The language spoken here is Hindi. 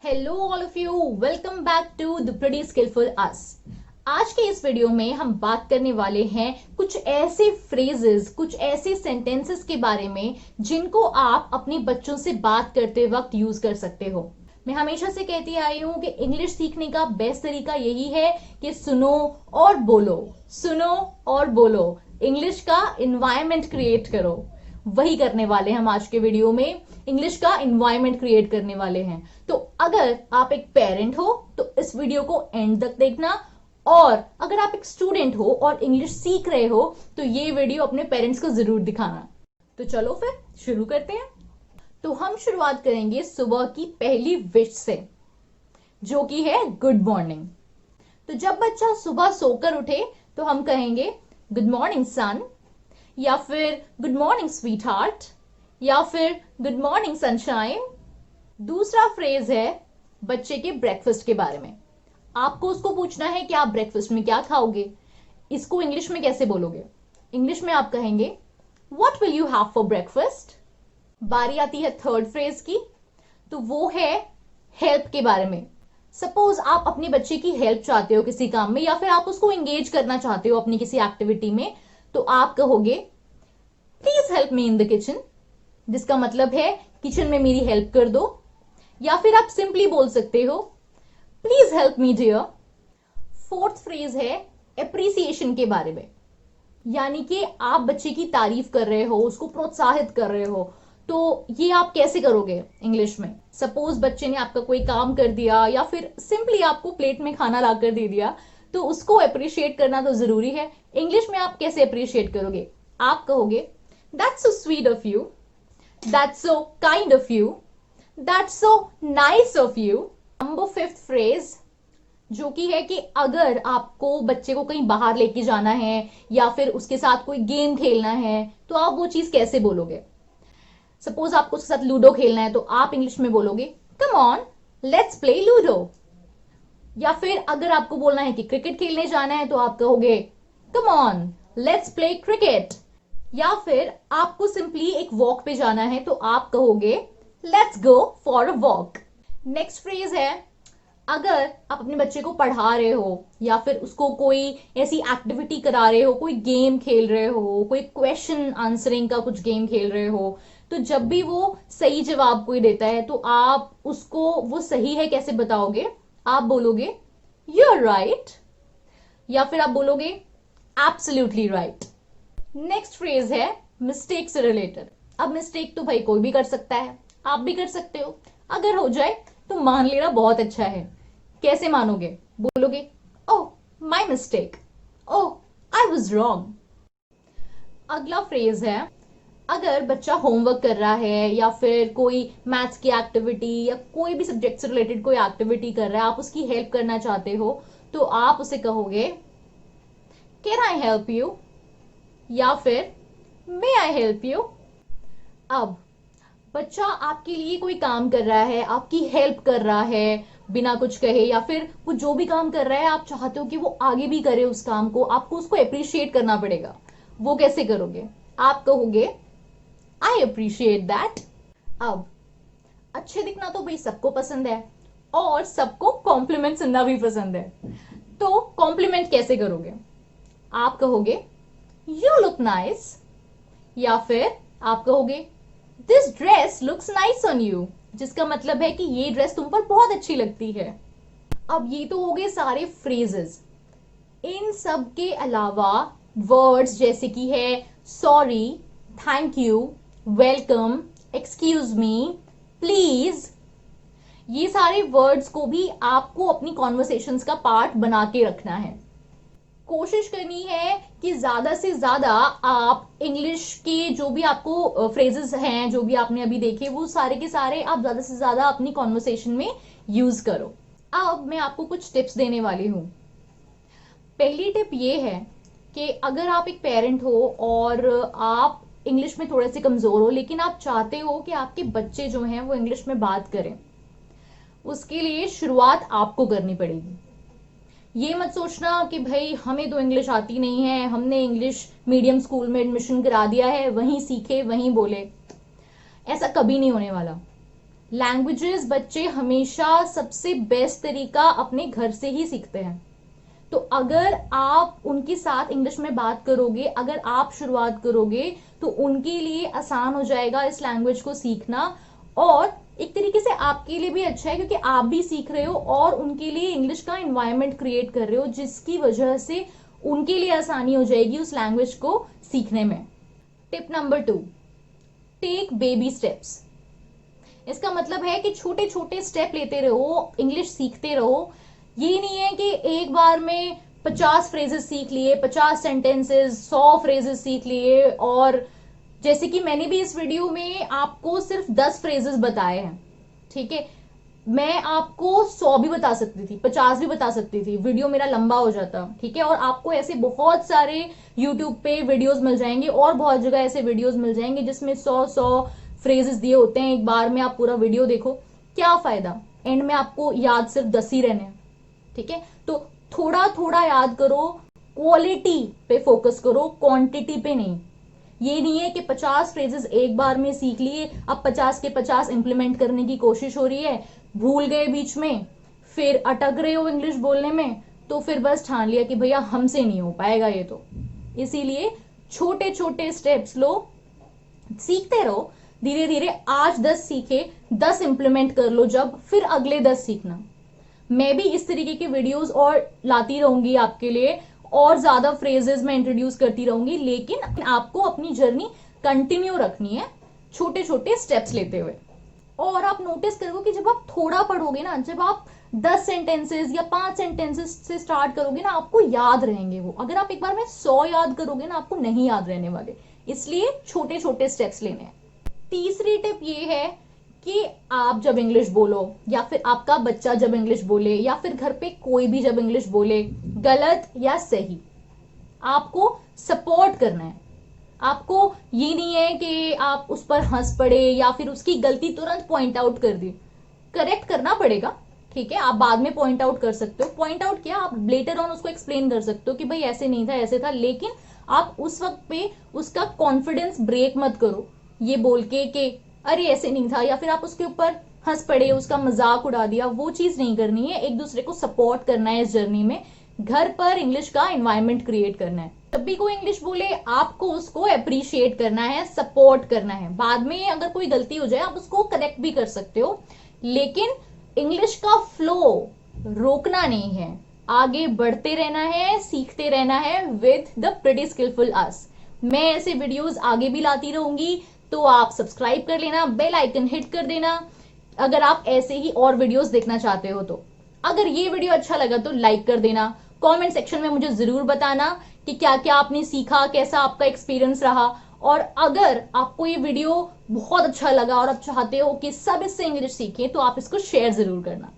Hello all of you, welcome back to the pretty skilful us. आज के इस वीडियो में हम बात करने वाले हैं कुछ ऐसे फ्रेजेस, कुछ ऐसे सेंटेंसेस के बारे में जिनको आप अपने बच्चों से बात करते वक्त यूज कर सकते हो। मैं हमेशा से कहती आई हूं कि इंग्लिश सीखने का बेस्ट तरीका यही है कि सुनो और बोलो, सुनो और बोलो, इंग्लिश का इन्वायरमेंट क्रिएट करो। वही करने वाले हम आज के वीडियो में, इंग्लिश का इन्वायरमेंट क्रिएट करने वाले हैं। तो अगर आप एक पेरेंट हो तो इस वीडियो को एंड तक देखना, और अगर आप एक स्टूडेंट हो और इंग्लिश सीख रहे हो तो ये वीडियो अपने पेरेंट्स को जरूर दिखाना। तो चलो फिर शुरू करते हैं। तो हम शुरुआत करेंगे सुबह की पहली विश से, जो कि है गुड मॉर्निंग। तो जब बच्चा सुबह सोकर उठे तो हम कहेंगे गुड मॉर्निंग सन, या फिर गुड मॉर्निंग स्वीट हार्ट, या फिर गुड मॉर्निंग सनशाइन। दूसरा फ्रेज है बच्चे के ब्रेकफास्ट के बारे में। आपको उसको पूछना है कि आप ब्रेकफास्ट में क्या खाओगे। इसको इंग्लिश में कैसे बोलोगे? इंग्लिश में आप कहेंगे what will you have for breakfast. बारी आती है थर्ड फ्रेज की, तो वो है हेल्प के बारे में। सपोज आप अपने बच्चे की हेल्प चाहते हो किसी काम में, या फिर आप उसको एंगेज करना चाहते हो अपनी किसी एक्टिविटी में, तो आप कहोगे please help me in the kitchen, जिसका मतलब है किचन में मेरी हेल्प कर दो। या फिर आप सिंपली बोल सकते हो please help me dear. Fourth phrase है एप्रिसिएशन के बारे में, यानी कि आप बच्चे की तारीफ कर रहे हो, उसको प्रोत्साहित कर रहे हो। तो ये आप कैसे करोगे इंग्लिश में? सपोज बच्चे ने आपका कोई काम कर दिया, या फिर सिंपली आपको प्लेट में खाना लाकर दे दिया, तो उसको अप्रिशिएट करना तो जरूरी है। इंग्लिश में आप कैसे अप्रिशिएट करोगे? आप कहोगे that's so sweet of you, that's so kind of you, that's so nice of you. Number fifth phrase, जो कि है कि अगर आपको बच्चे को कहीं बाहर लेके जाना है या फिर उसके साथ कोई गेम खेलना है, तो आप वो चीज कैसे बोलोगे? सपोज आपको उसके साथ लूडो खेलना है, तो आप इंग्लिश में बोलोगे come on let's play ludo. या फिर अगर आपको बोलना है कि क्रिकेट खेलने जाना है, तो आप कहोगे come on let's play cricket. या फिर आपको सिंपली एक वॉक पे जाना है, तो आप कहोगे let's go for a walk. Next phrase है अगर आप अपने बच्चे को पढ़ा रहे हो, या फिर उसको कोई ऐसी एक्टिविटी करा रहे हो, कोई गेम खेल रहे हो, कोई क्वेश्चन आंसरिंग का कुछ गेम खेल रहे हो, तो जब भी वो सही जवाब कोई देता है, तो आप उसको वो सही है कैसे बताओगे? आप बोलोगे यू आर राइट, या फिर आप बोलोगे एब्सोल्युटली राइट। नेक्स्ट फ्रेज है मिस्टेक से रिलेटेड। अब मिस्टेक तो भाई कोई भी कर सकता है, आप भी कर सकते हो। अगर हो जाए तो मान लेना बहुत अच्छा है। कैसे मानोगे? बोलोगे oh my mistake, oh I was wrong. अगला फ्रेज है अगर बच्चा होमवर्क कर रहा है, या फिर कोई मैथ्स की एक्टिविटी या कोई भी सब्जेक्ट से रिलेटेड कोई एक्टिविटी कर रहा है, आप उसकी हेल्प करना चाहते हो, तो आप उसे कहोगे कैन आई हेल्प यू, या फिर मे आई हेल्प यू। अब बच्चा आपके लिए कोई काम कर रहा है, आपकी हेल्प कर रहा है बिना कुछ कहे, या फिर वो जो भी काम कर रहा है आप चाहते हो कि वो आगे भी करे उस काम को, आपको उसको अप्रिशिएट करना पड़ेगा। वो कैसे करोगे? आप कहोगे आई अप्रिशिएट दैट। अब अच्छे दिखना तो भाई सबको पसंद है, और सबको कॉम्प्लीमेंट सुनना भी पसंद है। तो कॉम्प्लीमेंट कैसे करोगे? आप कहोगे यू लुक नाइस, या फिर आप कहोगे this dress looks nice on you, जिसका मतलब है कि ये ड्रेस तुम पर बहुत अच्छी लगती है। अब ये तो हो गए सारे फ्रेजेस। इन सब के अलावा वर्ड्स जैसे कि है sorry, thank you, welcome, excuse me, please, ये सारे वर्ड्स को भी आपको अपनी कॉन्वर्सेशंस का पार्ट बना के रखना है। कोशिश करनी है कि ज्यादा से ज्यादा आप इंग्लिश के जो भी आपको फ्रेजेस हैं, जो भी आपने अभी देखे, वो सारे के सारे आप ज्यादा से ज्यादा अपनी कॉन्वर्सेशन में यूज करो। अब मैं आपको कुछ टिप्स देने वाली हूं। पहली टिप ये है कि अगर आप एक पेरेंट हो और आप इंग्लिश में थोड़े से कमजोर हो, लेकिन आप चाहते हो कि आपके बच्चे जो हैं वो इंग्लिश में बात करें, उसके लिए शुरुआत आपको करनी पड़ेगी। ये मत सोचना कि भाई हमें तो इंग्लिश आती नहीं है, हमने इंग्लिश मीडियम स्कूल में एडमिशन करा दिया है, वहीं सीखे वहीं बोले। ऐसा कभी नहीं होने वाला। लैंग्वेजेस बच्चे हमेशा सबसे बेस्ट तरीका अपने घर से ही सीखते हैं। तो अगर आप उनके साथ इंग्लिश में बात करोगे, अगर आप शुरुआत करोगे, तो उनके लिए आसान हो जाएगा इस लैंग्वेज को सीखना। और एक तरीके से आपके लिए भी अच्छा है, क्योंकि आप भी सीख रहे हो और उनके लिए इंग्लिश का एनवायरनमेंट क्रिएट कर रहे हो, जिसकी वजह से उनके लिए आसानी हो जाएगी उस लैंग्वेज को सीखने में। Tip number 2, take baby steps. इसका मतलब है कि छोटे छोटे स्टेप लेते रहो, इंग्लिश सीखते रहो। ये नहीं है कि एक बार में 50 फ्रेजेस सीख लिए, 50 सेंटेंसेस, 100 फ्रेजेस सीख लिए। और जैसे कि मैंने भी इस वीडियो में आपको सिर्फ 10 फ्रेजेस बताए हैं, ठीक है, मैं आपको 100 भी बता सकती थी, 50 भी बता सकती थी, वीडियो मेरा लंबा हो जाता, ठीक है। और आपको ऐसे बहुत सारे यूट्यूब पे वीडियोस मिल जाएंगे और बहुत जगह ऐसे वीडियोस मिल जाएंगे जिसमें 100 फ्रेजेस दिए होते हैं। एक बार में आप पूरा वीडियो देखो, क्या फायदा, एंड में आपको याद सिर्फ 10 ही रहने हैं, ठीक है। तो थोड़ा थोड़ा याद करो, क्वालिटी पे फोकस करो, क्वांटिटी पे नहीं। ये नहीं है कि 50 फ्रेजेस एक बार में सीख लिए, अब 50 के 50 इंप्लीमेंट करने की कोशिश हो रही है, भूल गए बीच में, फिर अटक रहे हो इंग्लिश बोलने में, तो फिर बस ठान लिया कि भैया हमसे नहीं हो पाएगा ये तो। इसीलिए छोटे छोटे स्टेप्स लो, सीखते रहो धीरे धीरे। आज 10 सीखे, 10 इंप्लीमेंट कर लो, जब फिर अगले 10 सीखना। मैं भी इस तरीके के वीडियोस और लाती रहूंगी आपके लिए, और ज्यादा फ्रेजेस मैं इंट्रोड्यूस करती रहूंगी, लेकिन आपको अपनी जर्नी कंटिन्यू रखनी है छोटे छोटे स्टेप्स लेते हुए। और आप नोटिस करोगे कि जब आप थोड़ा पढ़ोगे ना, जब आप 10 सेंटेंसेस या 5 सेंटेंसेस से स्टार्ट करोगे ना, आपको याद रहेंगे वो। अगर आप एक बार में 100 याद करोगे ना, आपको नहीं याद रहने वाले। इसलिए छोटे छोटे स्टेप्स लेने हैं। तीसरी टिप ये है कि आप जब इंग्लिश बोलो, या फिर आपका बच्चा जब इंग्लिश बोले, या फिर घर पे कोई भी जब इंग्लिश बोले, गलत या सही, आपको सपोर्ट करना है। आपको ये नहीं है कि आप उस पर हंस पड़े या फिर उसकी गलती तुरंत पॉइंट आउट कर दी। करेक्ट करना पड़ेगा, ठीक है, आप बाद में पॉइंट आउट कर सकते हो। पॉइंट आउट किया, आप लेटर ऑन उसको एक्सप्लेन कर सकते हो कि भाई ऐसे नहीं था, ऐसे था। लेकिन आप उस वक्त पे उसका कॉन्फिडेंस ब्रेक मत करो ये बोल के कि अरे ऐसे नहीं था, या फिर आप उसके ऊपर हंस पड़े, उसका मजाक उड़ा दिया। वो चीज नहीं करनी है। एक दूसरे को सपोर्ट करना है इस जर्नी में। घर पर इंग्लिश का एनवायरनमेंट क्रिएट करना है। जब भी कोई इंग्लिश बोले, आपको उसको अप्रिशिएट करना है, सपोर्ट करना है। बाद में अगर कोई गलती हो जाए, आप उसको करेक्ट भी कर सकते हो, लेकिन इंग्लिश का फ्लो रोकना नहीं है। आगे बढ़ते रहना है, सीखते रहना है विद द प्रीटी स्किलफुल अस। मैं ऐसे वीडियोस आगे भी लाती रहूंगी, तो आप सब्सक्राइब कर लेना, बेल आइकन हिट कर देना अगर आप ऐसे ही और वीडियोस देखना चाहते हो तो। अगर ये वीडियो अच्छा लगा तो लाइक कर देना। कमेंट सेक्शन में मुझे जरूर बताना कि क्या क्या आपने सीखा, कैसा आपका एक्सपीरियंस रहा। और अगर आपको ये वीडियो बहुत अच्छा लगा और आप चाहते हो कि सब इससे इंग्लिश सीखें, तो आप इसको शेयर जरूर करना।